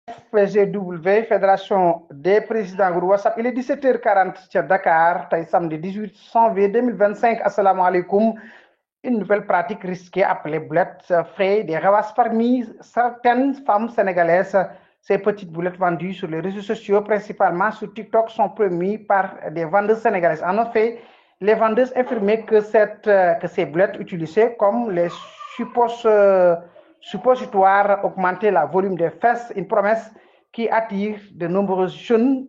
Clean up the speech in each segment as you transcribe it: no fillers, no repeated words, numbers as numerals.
FGW fédération des présidents groupe WhatsApp il est 17h40 ca Dakar tey samedi 18 janvier 2025 asalaamaaleykum. Une nouvelle pratique risquée appelée boulettes fait des ravages parmi certaines femmes sénégalaises. Ces petites boulettes vendues sur les réseaux sociaux, principalement sur TikTok, sont promues par des vendeuses sénégalaises. En effet, les vendeuses affirmaient que ces boulettes utilisées comme les suppositoires augmentaient le volume des fesses, une promesse qui attire de nombreuses jeunes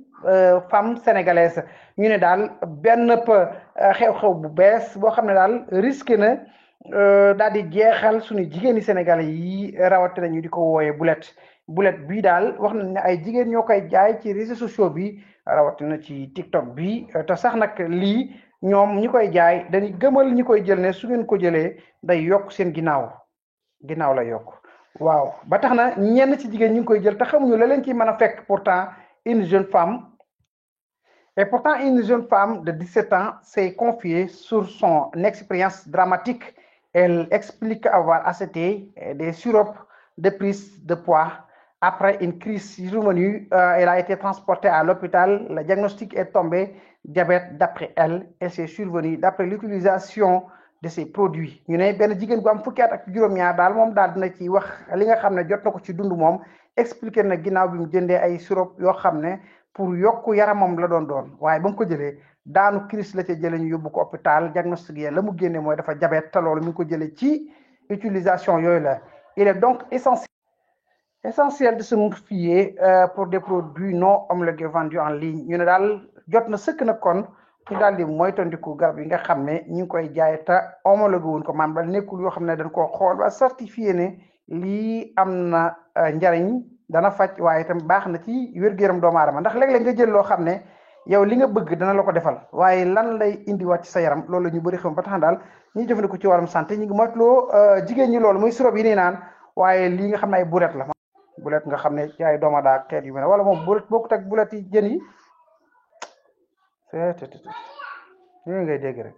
femmes sénégalaises. ñu ne daal benn xew-xew bu bees boo xam ne daal risqué na daal di jeexal suñu jigéeni sénégalais yi rawatina ñu di ko wooyee bulet bii daal wax nañ ne ay jigéen ñoo koy jaay ci réseaux sociaux bi rawatina ci TikTok bi te sax nag lii ñoom ñi koy jaay dañuy gëmal ñi koy jël ne su ngeen ko jëlee day yokk seen ginnaaw la yokk waaw ba tax na ñenn ci jigéen ñi ngi koy jël te xamuñu la leen ciy mën a fekk pourtant une jeune femme une jeune femme de 17 ans s'est confiée sur son expérience dramatique. Elle explique avoir acheté des sirops de prise de poids. Après une crise survenue, elle a été transportée à l'hôpital. Le diagnostic est tombé diabète d'après elle et c'est survenu d'après l'utilisation de ces produits. ñu ne benn jigéen gu am fukki at ak juróom-ñaar daal moom daal dina ci wax li nga xam ne jot na ko ci dund moom expliqué na ginnaaw bi mu jëndee ay sirop yoo xam ne pour yokku yaramam la doon waaye ba mu ko jëlee daanu crise la ca jëlee ñu yóbbu ko hôpital diagnostic yi la mu génne mooy dafa diabète te loolu mi ngi ko jëlee ci utilisation yooyu la. Il est donc essentiel de se méfier pour des produits non homologués vendus en ligne. ñu ne daal jot na sëkk na kon ñu daal di moytandiku garab yi nga xam ne ñu ngi koy jaay te homologué wuñ ko maanaam daal nekkul yoo xam ne dañ koo xool ba certifié ne lii am na njariñ dana faj waaye itam baax na ci wér-gu-yaram doomu aadama ndax léeg-léeg nga jël loo xam ne yow li nga bëgg dana la ko defal waaye lan lay indiwaat ci sa yaram loolu la ñu bëri xam ba tax na daal ñuy jëfandikoo ci wàllum santé ñu ngi moytuloo jigéen ñi loolu muy sirop yi nii naan waaye lii nga xam ne ay bulet la bulet nga xam ne ci ay doomadaa xeet yu mel wala moom bulet bokkut ak bulet yi jën yi yooyu ngay dégg rek